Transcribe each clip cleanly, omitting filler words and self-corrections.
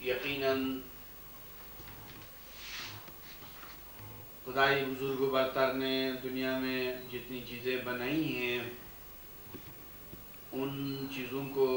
یقیناً خدائی بزرگ و برتر نے دنیا میں جتنی چیزیں بنائی ہیں ان چیزوں کو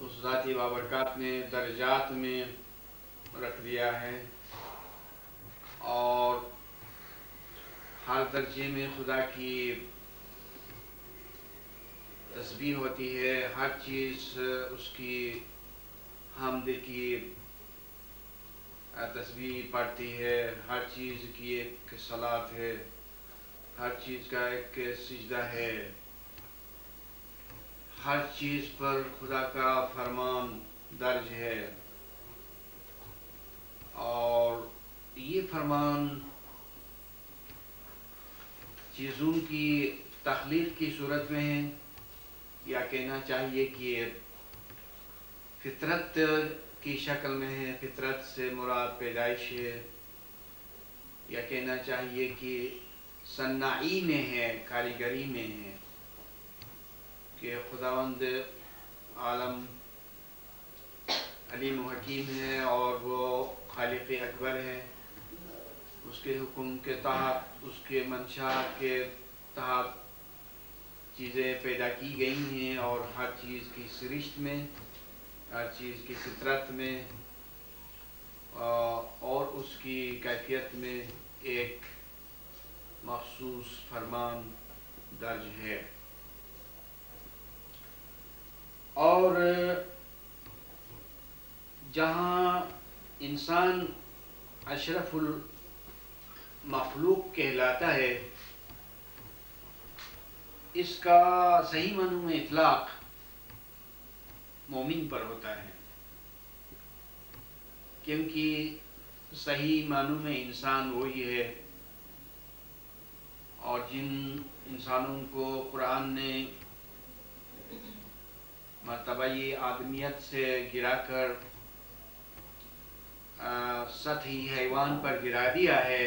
اس ذاتی بابرکات نے درجات میں رکھ دیا ہے، اور ہر درجے میں خدا کی تسبیح ہوتی ہے، ہر چیز اس کی حمد کی تسبیح پڑھتی ہے، ہر چیز کی ایک صلاۃ ہے، ہر چیز کا ایک سجدہ ہے، ہر چیز پر خدا کا فرمان درج ہے، اور یہ فرمان چیزوں کی تخلیق کی صورت میں ہے، یا کہنا چاہیے کہ فطرت کی شکل میں ہے، فطرت سے مراد پیدائش ہے، یا کہنا چاہیے کہ صناعی میں ہے، کاریگری میں ہے، کہ خداوند عالم علیم و حکیم ہے اور وہ خالق اکبر ہے، اس کے حکم کے تحت، اس کے منشا کے تحت چیزیں پیدا کی گئی ہیں، اور ہر چیز کی سرشت میں، ہر چیز کی فطرت میں اور اس کی کیفیت میں ایک مخصوص فرمان درج ہے۔ اور جہاں انسان اشرف المخلوق کہلاتا ہے، اس کا صحیح معنوں میں اطلاق مومن پر ہوتا ہے، کیونکہ صحیح معنوں میں انسان وہی ہے، اور جن انسانوں کو قرآن نے مرتبہ آدمیت سے گرا کر سطحی حیوان پر گرا دیا ہے،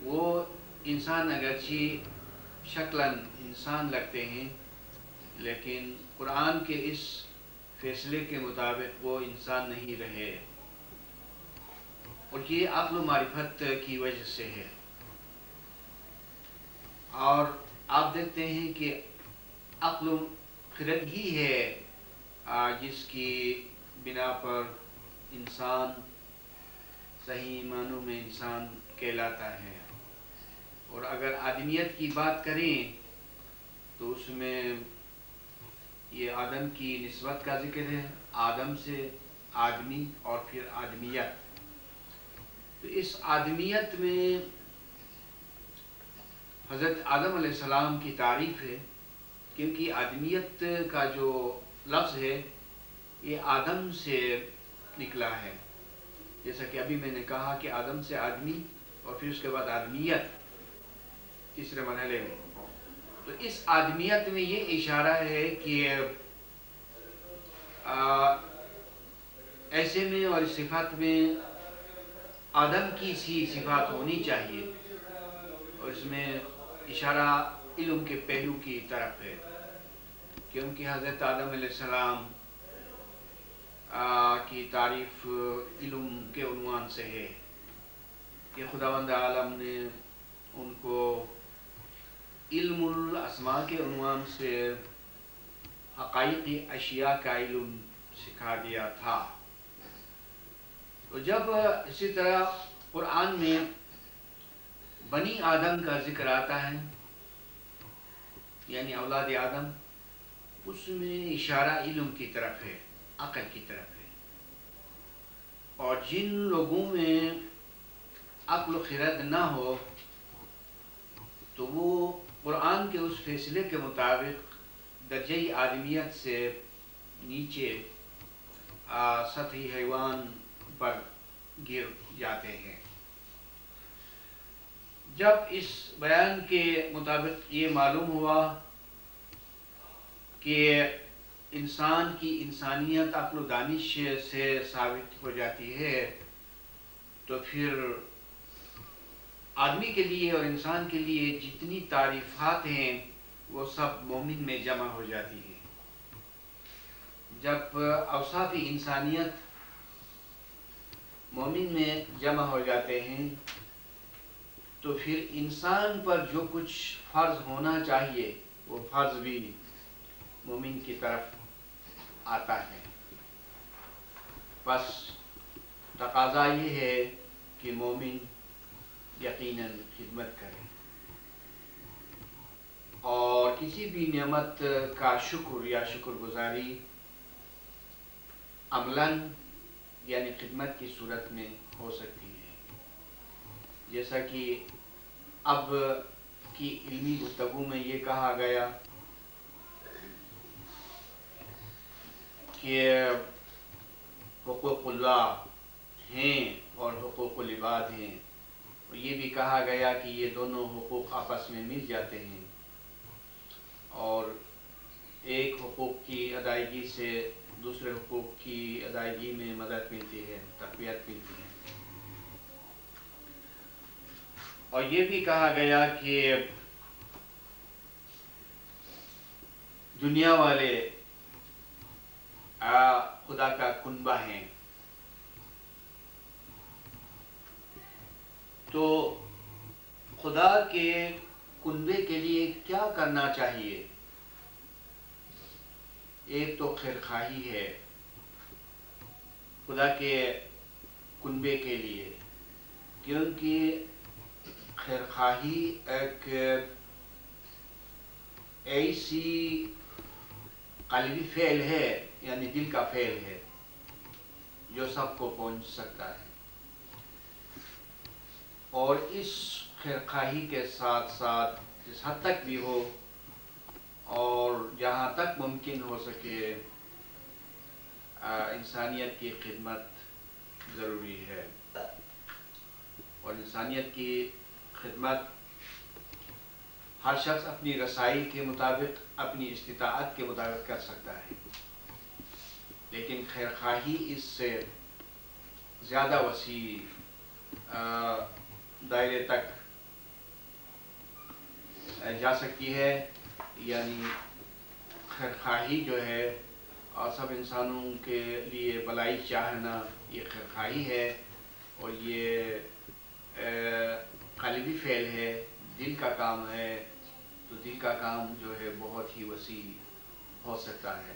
وہ انسان اگرچہ شکلاً انسان لگتے ہیں، لیکن قرآن کے اس فیصلے کے مطابق وہ انسان نہیں رہے، اور یہ عقل و معرفت کی وجہ سے ہے۔ اور آپ دیکھتے ہیں کہ عقل و خرد ہی ہے جس کی بنا پر انسان صحیح معنوں میں انسان کہلاتا ہے، اور اگر آدمیت کی بات کریں تو اس میں یہ آدم کی نسبت کا ذکر ہے، آدم سے آدمی اور پھر آدمیت۔ تو اس آدمیت میں حضرت آدم علیہ السلام کی تعریف ہے، کیونکہ آدمیت کا جو لفظ ہے یہ آدم سے نکلا ہے، جیسا کہ ابھی میں نے کہا کہ آدم سے آدمی اور پھر اس کے بعد آدمیت تیسرے مرحلے میں۔ تو اس آدمیت میں یہ اشارہ ہے کہ ایسے میں اور صفات میں آدم کی سی صفات ہونی چاہیے، اور اس میں اشارہ علم کے پہلو کی طرف ہے، کیونکہ حضرت آدم علیہ السلام کی تعریف علم کے عنوان سے ہے کہ خداوند عالم نے ان کو علم الاسماء کے عنوان سے حقائقی اشیاء کا علم سکھا دیا تھا۔ تو جب اسی طرح قرآن میں بنی آدم کا ذکر آتا ہے، یعنی اولاد آدم، اس میں اشارہ علم کی طرف ہے، عقل کی طرف ہے، اور جن لوگوں میں عقل و خرد نہ ہو تو وہ قرآن کے اس فیصلے کے مطابق درجہ آدمیت سے نیچے سطحی حیوان پر گر جاتے ہیں۔ جب اس بیان کے مطابق یہ معلوم ہوا کہ انسان کی انسانیت عقل و دانش سے ثابت ہو جاتی ہے، تو پھر آدمی کے لیے اور انسان کے لیے جتنی تعریفات ہیں وہ سب مومن میں جمع ہو جاتی ہیں۔ جب اوصاف انسانیت مومن میں جمع ہو جاتے ہیں تو پھر انسان پر جو کچھ فرض ہونا چاہیے وہ فرض بھی مومن کی طرف آتا ہے. بس تقاضا یہ ہے کہ مومن یقیناً خدمت کرے اور کسی بھی نعمت کا شکر یا شکر گزاری عملاً یعنی خدمت کی صورت میں ہو سکتی ہے. جیسا کہ اب کی علمی گفتگو میں یہ کہا گیا کہ حقوق اللہ ہیں اور حقوق العباد ہیں، اور یہ بھی کہا گیا کہ یہ دونوں حقوق آپس میں مل جاتے ہیں اور ایک حقوق کی ادائیگی سے دوسرے حقوق کی ادائیگی میں مدد ملتی ہے، تقویت ملتی ہے. اور یہ بھی کہا گیا کہ دنیا والے خدا کا کنبہ ہیں، تو خدا کے کنبے کے لیے کیا کرنا چاہیے؟ ایک تو خیرخواہی ہے خدا کے کنبے کے لیے، کیونکہ خیرخواہی ایک ایسی قلبی فعل ہے، یعنی دل کا فعل ہے جو سب کو پہنچ سکتا ہے. اور اس خیرخواہی کے ساتھ ساتھ جس حد تک بھی ہو اور جہاں تک ممکن ہو سکے انسانیت کی خدمت ضروری ہے. اور انسانیت کی خدمت ہر شخص اپنی رسائی کے مطابق اپنی استطاعت کے مطابق کر سکتا ہے، لیکن خیرخواہی اس سے زیادہ وسیع دائرے تک جا سکتی ہے. یعنی خیرخواہی جو ہے اور سب انسانوں کے لیے بلائی چاہنا یہ خیرخواہی ہے، اور یہ قلبی فعل ہے، دل کا کام ہے. تو دل کا کام جو ہے بہت ہی وسیع ہو سکتا ہے،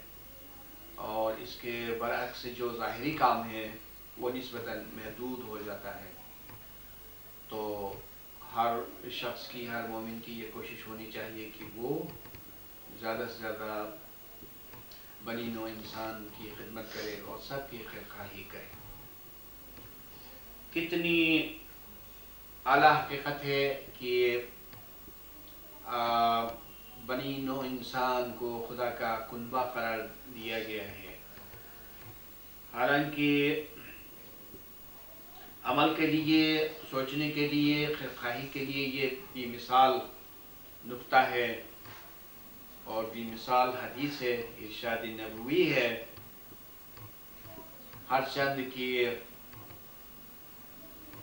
اور اس کے برعکس جو ظاہری کام ہے وہ نسبتاً محدود ہو جاتا ہے. تو ہر شخص کی، ہر مومن کی یہ کوشش ہونی چاہیے کہ وہ زیادہ سے زیادہ بنی نوع انسان کی خدمت کرے اور سب کی خیرخواہی کرے. کتنی اعلیٰ حقیقت ہے کہ بنی نوع انسان کو خدا کا کنبہ قرار دیا گیا ہے. حالانکہ عمل کے لیے، سوچنے کے لیے، خیرخواہی کے لیے یہ بھی مثال نقطہ ہے اور بھی مثال حدیث ہے، ارشاد نبوی ہے. ہر چند کی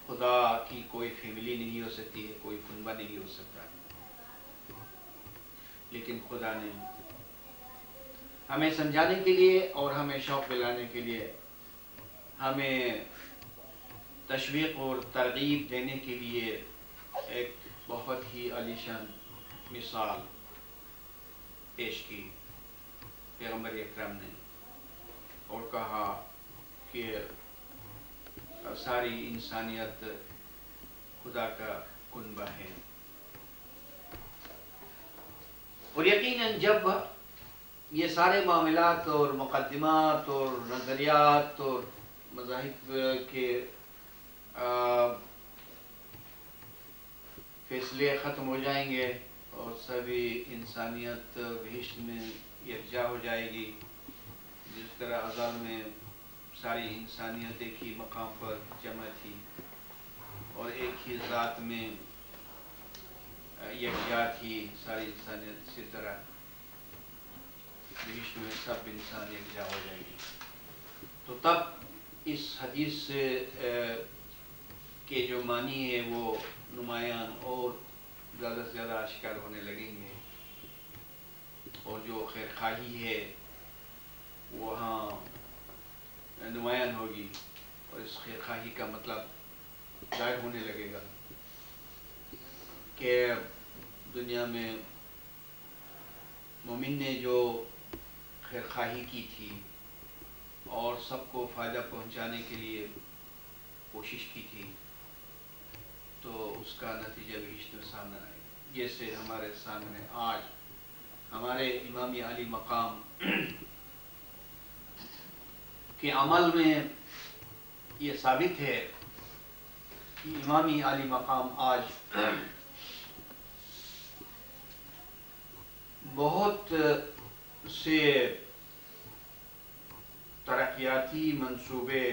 خدا کی کوئی فیملی نہیں ہو سکتی ہے، کوئی کنبہ نہیں ہو سکتا، لیکن خدا نے ہمیں سمجھانے کے لیے اور ہمیں شوق دلانے کے لیے، ہمیں تشویق اور ترغیب دینے کے لیے ایک بہت ہی عالیشان مثال پیش کی پیغمبر اکرم نے، اور کہا کہ ساری انسانیت خدا کا کنبہ ہے. اور یقیناً جب یہ سارے معاملات اور مقدمات اور نظریات اور مذاہب کے فیصلے ختم ہو جائیں گے اور سبھی انسانیت بہشت میں یکجا ہو جائے گی، جس طرح ازل میں ساری انسانیت ایک ہی مقام پر جمع تھی اور ایک ہی ذات میں یکجا تھی ساری انسانیت، اسی طرح بہشت میں سب انسان یکجا ہو جائیں گے. تو تب اس حدیث سے کے جو معنی ہے وہ نمایاں اور زیادہ سے زیادہ آشکار ہونے لگیں گے، اور جو خیرخواہی ہے وہاں نمایاں ہوگی اور اس خیر خواہی کا مطلب ظاہر ہونے لگے گا کہ دنیا میں مومن نے جو خیر خواہی کی تھی اور سب کو فائدہ پہنچانے کے لیے کوشش کی تھی تو اس کا نتیجہ بھی اس میں سامنے آئے گا. جیسے ہمارے سامنے آج ہمارے امام علی مقام کے عمل میں یہ ثابت ہے کہ امام علی مقام آج بہت سے ترقیاتی منصوبے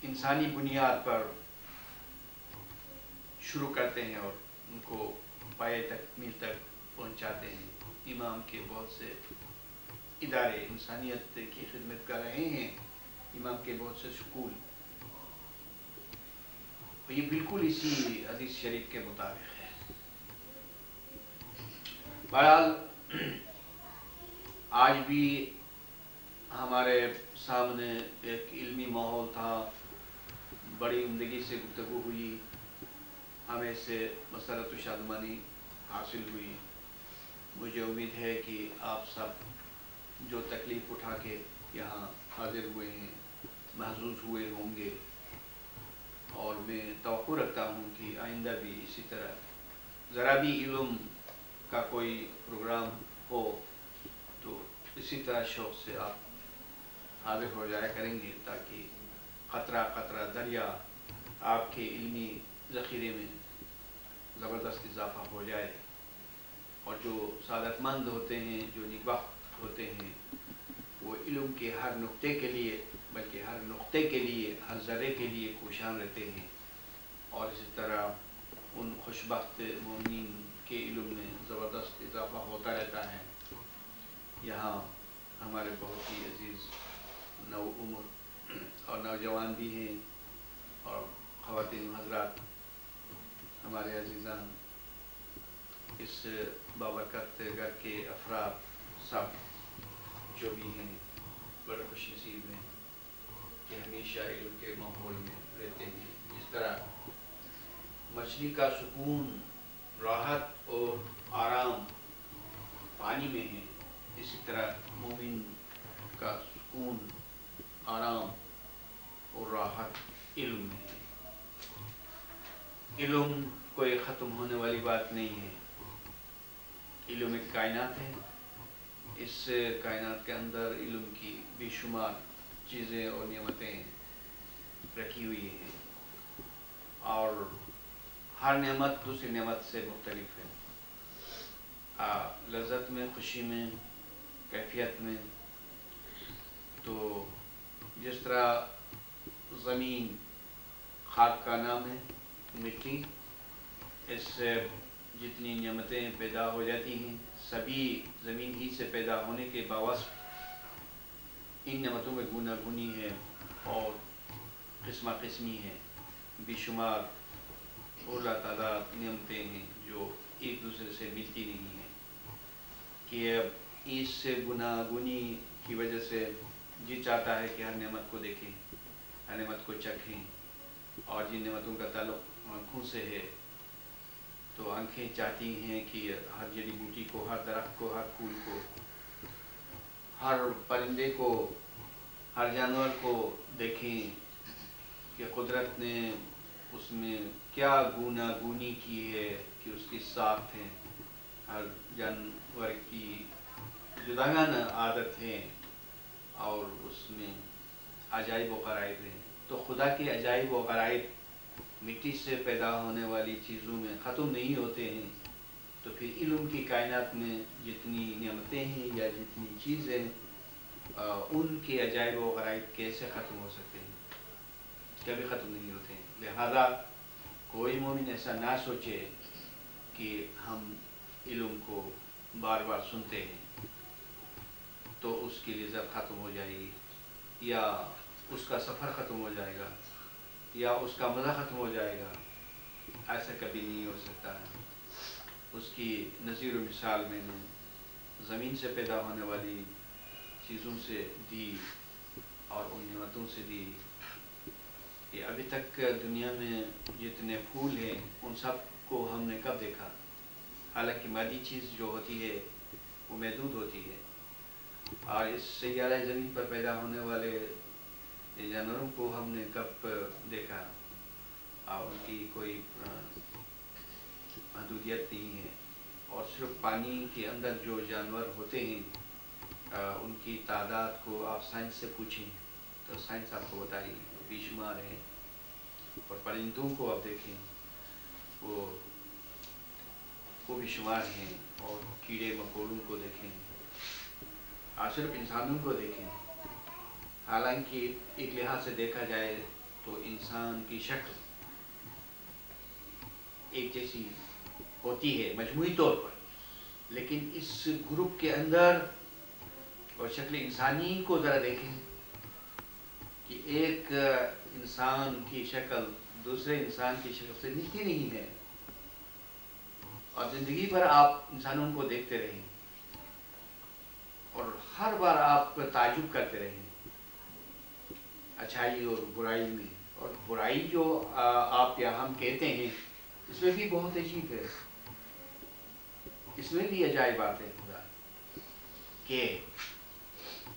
انسانی بنیاد پر شروع کرتے ہیں اور ان کو پائے تکمیل تک پہنچاتے ہیں. امام کے بہت سے ادارے انسانیت کی خدمت کر رہے ہیں، امام کے بہت سے سکول، یہ بالکل اسی حدیث شریف کے مطابق ہے. بہرحال آج بھی ہمارے سامنے ایک علمی ماحول تھا، بڑی عمدگی سے گفتگو ہوئی، ہمیں اس سے مسرت و شادمانی حاصل ہوئی. مجھے امید ہے کہ آپ سب جو تکلیف اٹھا کے یہاں حاضر ہوئے ہیں محظوظ ہوئے ہوں گے، اور میں توقع رکھتا ہوں کہ آئندہ بھی اسی طرح ذرا بھی علم کا کوئی پروگرام ہو تو اسی طرح شوق سے آپ حاضر ہو جایا کریں گے، تاکہ قطرہ قطرہ دریا آپ کے علمی ذخیرے میں زبردست اضافہ ہو جائے. اور جو سعادت مند ہوتے ہیں، جو نیکبخت ہوتے ہیں، وہ علم کے ہر نقطے کے لیے، بلکہ ہر نقطے کے لیے، ہر ذرے کے لیے کوشاں رہتے ہیں. اور اسی طرح ان خوشبخت مومنین کے علم میں زبردست اضافہ ہوتا رہتا ہے. یہاں ہمارے بہت ہی عزیز نو عمر اور نوجوان بھی ہیں، اور خواتین حضرات، ہمارے عزیزان، اس بابرکت گھر کے افراد سب جو بھی ہیں بڑے خوش نصیب ہیں کہ ہمیشہ علم کے ماحول میں رہتے ہیں. جس طرح مچھلی کا سکون، راحت اور آرام پانی میں ہے، اسی طرح مومن کا سکون، آرام اور راحت علم میں ہے. علم کوئی ختم ہونے والی بات نہیں ہے. علم ایک کائنات ہے، اس کائنات کے اندر علم کی بے شمار چیزیں اور نعمتیں رکھی ہوئی ہیں، اور ہر نعمت دوسری نعمت سے مختلف ہے. لذت میں، خوشی میں، کیفیت میں. تو جس طرح زمین خاک کا نام ہے، مٹی، اس سے جتنی نعمتیں پیدا ہو جاتی ہیں سبھی زمین ہی سے پیدا ہونے کے باوجود ان نعمتوں میں گنا گنی ہے اور قسمہ قسمی ہے. بے شمار اولا تعداد نعمتیں ہیں جو ایک دوسرے سے ملتی نہیں ہیں، کہ اس سے گناگونی کی وجہ سے جی چاہتا ہے کہ ہر نعمت کو دیکھیں، ہر نعمت کو چکھیں. اور جن نعمتوں کا تعلق آنکھوں سے ہے تو آنکھیں چاہتی ہیں کہ ہر جڑی بوٹی کو، ہر درخت کو، ہر پھول کو، ہر پرندے کو، ہر جانور کو دیکھیں کہ قدرت نے اس میں کیا گوناگونی کی ہے، کہ اس کی ساخت ہے، ہر جانور کی جداگانہ عادت ہے، اور اس میں عجائب و غرائب ہیں. تو خدا کے عجائب و غرائب مٹی سے پیدا ہونے والی چیزوں میں ختم نہیں ہوتے ہیں، تو پھر علم کی کائنات میں جتنی نعمتیں ہیں یا جتنی چیزیں، ان کے عجائب و غرائب کیسے ختم ہو سکتے ہیں؟ کبھی ختم نہیں ہوتے ہیں. لہذا کوئی مومن ایسا نہ سوچے کہ ہم علم کو بار بار سنتے ہیں تو اس کی لذت ختم ہو جائے گی، یا اس کا سفر ختم ہو جائے گا، یا اس کا مزہ ختم ہو جائے گا. ایسا کبھی نہیں ہو سکتا ہے. اس کی نظیر و مثال میں نے زمین سے پیدا ہونے والی چیزوں سے دی، اور ان نعمتوں سے دی کہ ابھی تک دنیا میں جتنے پھول ہیں ان سب کو ہم نے کب دیکھا؟ حالانکہ مادی چیز جو ہوتی ہے وہ محدود ہوتی ہے، اور اس سیارہ زمین پر پیدا ہونے والے جانوروں کو ہم نے کب دیکھا؟ اور ان کی کوئی محدودیت نہیں ہے، اور صرف پانی کے اندر جو جانور ہوتے ہیں ان کی تعداد کو آپ سائنس سے پوچھیں تو سائنس آپ کو بتائے گی، وہ بے شمار ہے۔ اور پرندوں کو آپ دیکھیں وہ بے شمار ہیں، اور کیڑے مکوڑوں کو دیکھیں، اور صرف انسانوں کو دیکھیں۔ حالانکہ ایک لحاظ سے دیکھا جائے تو انسان کی شکل ایک جیسی ہوتی ہے مجموعی طور پر، لیکن اس گروپ کے اندر اور شکل انسانی کو ذرا دیکھیں کہ ایک انسان کی شکل دوسرے انسان کی شکل سے ملتی نہیں ہے، اور زندگی بھر آپ انسانوں کو دیکھتے رہیں اور ہر بار آپ تعجب کرتے رہیں اچھائی اور برائی میں، اور برائی جو آپ یا ہم کہتے ہیں اس میں بھی بہت عجیب ہے، اس میں بھی عجائب بات ہے خدا کہ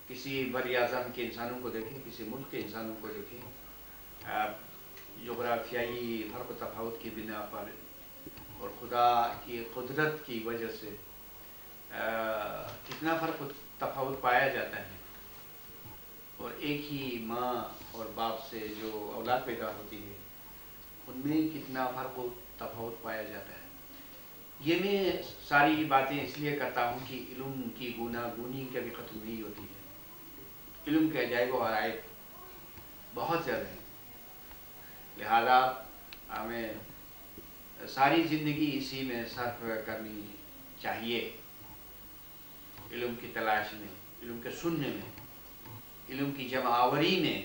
کسی بر اعظم کے انسانوں کو دیکھیں، کسی ملک کے انسانوں کو دیکھیں، جغرافیائی فرق و تفاوت کی بنا پر اور خدا کی قدرت کی وجہ سے کتنا فرق و تفاوت پایا جاتا ہے، اور ایک ہی ماں اور باپ سے جو اولاد پیدا ہوتی ہے ان میں کتنا فرق و تفاوت پایا جاتا ہے۔ یہ میں ساری باتیں اس لیے کرتا ہوں کہ علم کی گوناگونی کبھی ختم نہیں ہوتی ہے، علم کے عجائب و غرائب بہت زیادہ ہیں، لہذا ہمیں ساری زندگی اسی میں صرف کرنی چاہیے، علم کی تلاش میں، علم کے سننے میں، علم کی جمع آوری میں،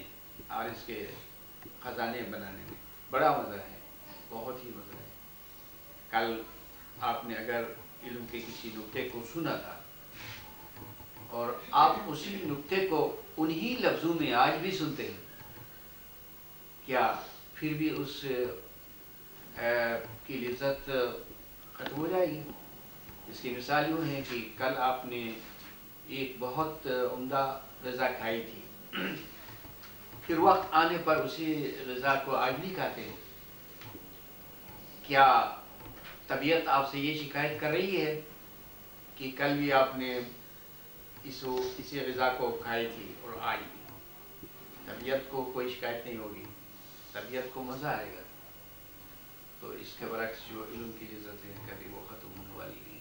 اور اس کے خزانے بنانے میں بڑا مزہ ہے، بہت ہی مزہ ہے۔ کل آپ نے اگر علم کے کسی نکتے کو سنا تھا اور آپ اسی نکتے کو انہی لفظوں میں آج بھی سنتے ہیں، کیا پھر بھی اس کی لذت ختم ہو جائے گی؟ اس کی مثال یوں ہے کہ کل آپ نے ایک بہت عمدہ غذا کھائی تھی، پھر وقت آنے پر اسی غذا کو آج بھی کھاتے ہیں، کیا طبیعت آپ سے یہ شکایت کر رہی ہے کہ کل بھی آپ نے اسی غذا کو کھائی تھی اور آج بھی؟ طبیعت کو کوئی شکایت نہیں ہوگی، طبیعت کو مزہ آئے گا۔ تو اس کے برعکس جو علم کی لذت ہے کبھی وہ ختم ہونے والی نہیں۔